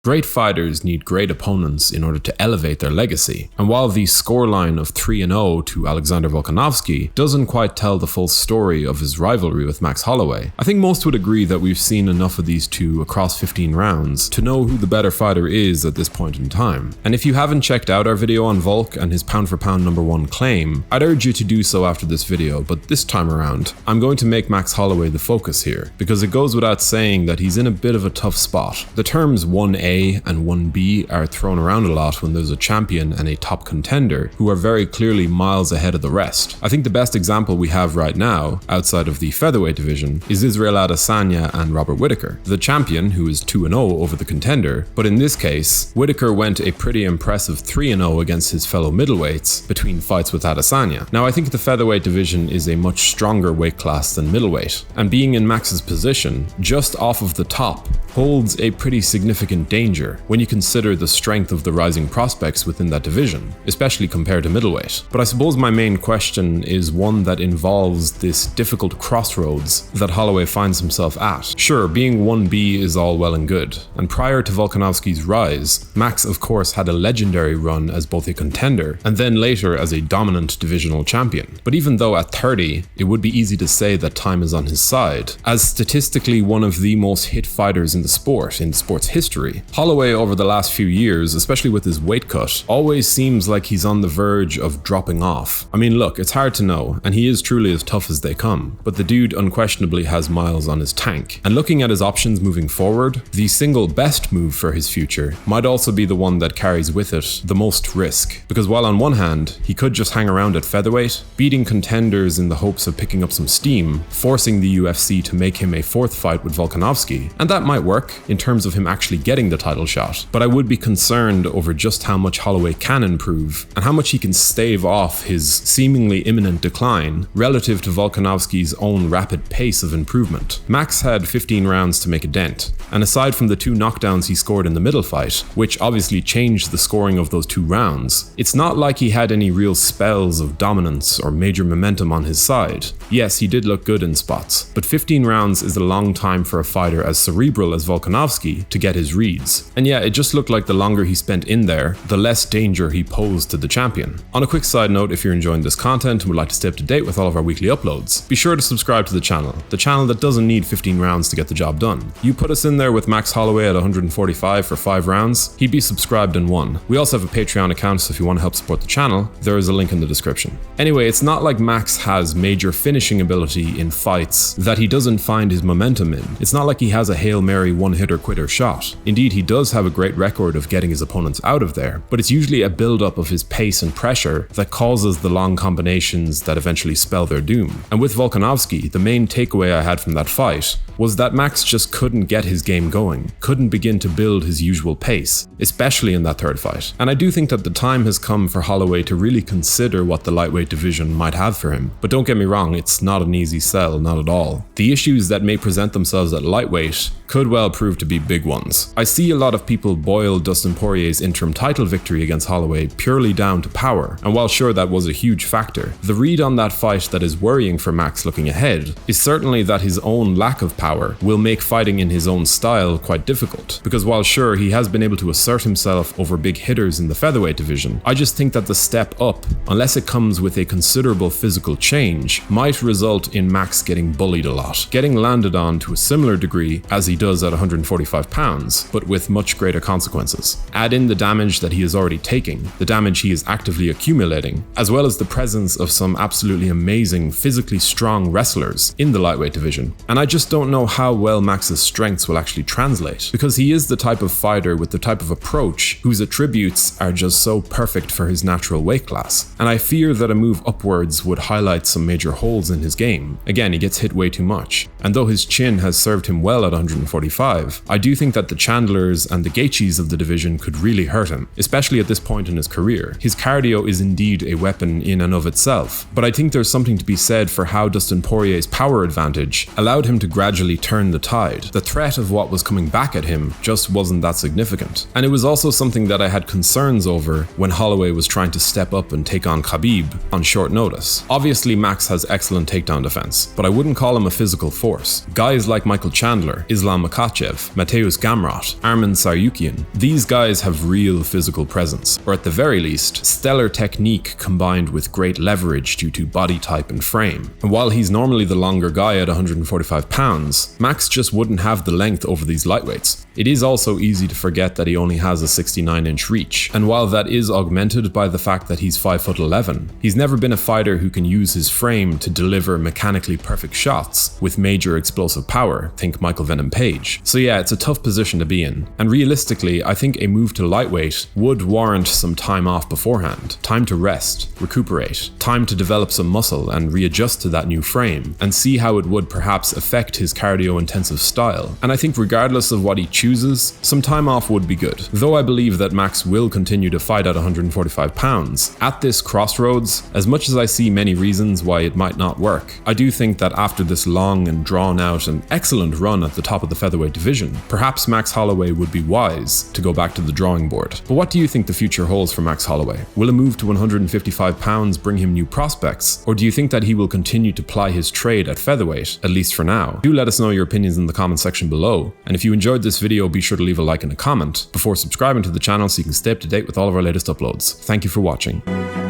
Great fighters need great opponents in order to elevate their legacy, and while the scoreline of 3-0 to Alexander Volkanovski doesn't quite tell the full story of his rivalry with Max Holloway, I think most would agree that we've seen enough of these two across 15 rounds to know who the better fighter is at this point in time. And if you haven't checked out our video on Volk and his pound for pound #1 claim, I'd urge you to do so after this video, but this time around, I'm going to make Max Holloway the focus here, because it goes without saying that he's in a bit of a tough spot. The terms 1A and 1B are thrown around a lot when there's a champion and a top contender who are very clearly miles ahead of the rest. I think the best example we have right now, outside of the featherweight division, is Israel Adesanya and Robert Whittaker. The champion, who is 2-0 over the contender, but in this case, Whittaker went a pretty impressive 3-0 against his fellow middleweights between fights with Adesanya. Now I think the featherweight division is a much stronger weight class than middleweight, and being in Max's position, just off of the top, holds a pretty significant danger when you consider the strength of the rising prospects within that division, especially compared to middleweight. But I suppose my main question is one that involves this difficult crossroads that Holloway finds himself at. Sure, being 1B is all well and good, and prior to Volkanovski's rise, Max of course had a legendary run as both a contender and then later as a dominant divisional champion. But even though at 30, it would be easy to say that time is on his side, as statistically one of the most hit fighters in the sport, in sport's history, Holloway over the last few years, especially with his weight cut, always seems like he's on the verge of dropping off. I mean look, it's hard to know, and he is truly as tough as they come, but the dude unquestionably has miles on his tank. And looking at his options moving forward, the single best move for his future might also be the one that carries with it the most risk. Because while on one hand, he could just hang around at featherweight, beating contenders in the hopes of picking up some steam, forcing the UFC to make him a fourth fight with Volkanovski, and that might work in terms of him actually getting the title shot, but I would be concerned over just how much Holloway can improve and how much he can stave off his seemingly imminent decline relative to Volkanovski's own rapid pace of improvement. Max had 15 rounds to make a dent, and aside from the 2 knockdowns he scored in the middle fight, which obviously changed the scoring of those 2 rounds, it's not like he had any real spells of dominance or major momentum on his side. Yes, he did look good in spots, but 15 rounds is a long time for a fighter as cerebral as Volkanovski to get his reads. And yeah, it just looked like the longer he spent in there, the less danger he posed to the champion. On a quick side note, if you're enjoying this content and would like to stay up to date with all of our weekly uploads, be sure to subscribe to the channel that doesn't need 15 rounds to get the job done. You put us in there with Max Holloway at 145 for 5 rounds, he'd be subscribed and won. We also have a Patreon account, so if you want to help support the channel, there is a link in the description. Anyway, it's not like Max has major finishing ability in fights that he doesn't find his momentum in. It's not like he has a Hail Mary one-hitter-quitter shot. Indeed, he does have a great record of getting his opponents out of there, but it's usually a build-up of his pace and pressure that causes the long combinations that eventually spell their doom. And with Volkanovski, the main takeaway I had from that fight was that Max just couldn't get his game going, couldn't begin to build his usual pace, especially in that third fight. And I do think that the time has come for Holloway to really consider what the lightweight division might have for him. But don't get me wrong, it's not an easy sell, not at all. The issues that may present themselves at lightweight could well prove to be big ones. I see a lot of people boil Dustin Poirier's interim title victory against Holloway purely down to power, and while sure that was a huge factor, the read on that fight that is worrying for Max looking ahead is certainly that his own lack of power will make fighting in his own style quite difficult. Because while sure he has been able to assert himself over big hitters in the featherweight division, I just think that the step up, unless it comes with a considerable physical change, might result in Max getting bullied a lot, getting landed on to a similar degree as he does at 145 pounds, but with much greater consequences. Add in the damage that he is already taking, the damage he is actively accumulating, as well as the presence of some absolutely amazing, physically strong wrestlers in the lightweight division. And I just don't know how well Max's strengths will actually translate, because he is the type of fighter with the type of approach whose attributes are just so perfect for his natural weight class. And I fear that a move upwards would highlight some major holes in his game. Again, he gets hit way too much. And though his chin has served him well at 145, I do think that the Chandlers and the Gaethjes of the division could really hurt him, especially at this point in his career. His cardio is indeed a weapon in and of itself, but I think there's something to be said for how Dustin Poirier's power advantage allowed him to gradually turn the tide. The threat of what was coming back at him just wasn't that significant. And it was also something that I had concerns over when Holloway was trying to step up and take on Khabib on short notice. Obviously, Max has excellent takedown defense, but I wouldn't call him a physical force. Guys like Michael Chandler, Islam Makhachev, Mateusz Gamrot Arman Tsarukyan. These guys have real physical presence, or at the very least, stellar technique combined with great leverage due to body type and frame. And while he's normally the longer guy at 145 pounds, Max just wouldn't have the length over these lightweights. It is also easy to forget that he only has a 69-inch reach, and while that is augmented by the fact that he's 5'11", he's never been a fighter who can use his frame to deliver mechanically perfect shots with major explosive power, think Michael Venom Page. So yeah, it's a tough position to be in, and realistically, I think a move to lightweight would warrant some time off beforehand, time to rest, recuperate, time to develop some muscle and readjust to that new frame, and see how it would perhaps affect his cardio-intensive style. And I think regardless of what he chooses, some time off would be good. Though I believe that Max will continue to fight at 145 pounds, at this crossroads, as much as I see many reasons why it might not work, I do think that after this long and drawn out and excellent run at the top of the featherweight division, perhaps Max Holloway would be wise to go back to the drawing board. But what do you think the future holds for Max Holloway? Will a move to 155 pounds bring him new prospects, or do you think that he will continue to ply his trade at featherweight, at least for now? Do let us know your opinions in the comment section below, and if you enjoyed this video, be sure to leave a like and a comment before subscribing to the channel so you can stay up to date with all of our latest uploads. Thank you for watching.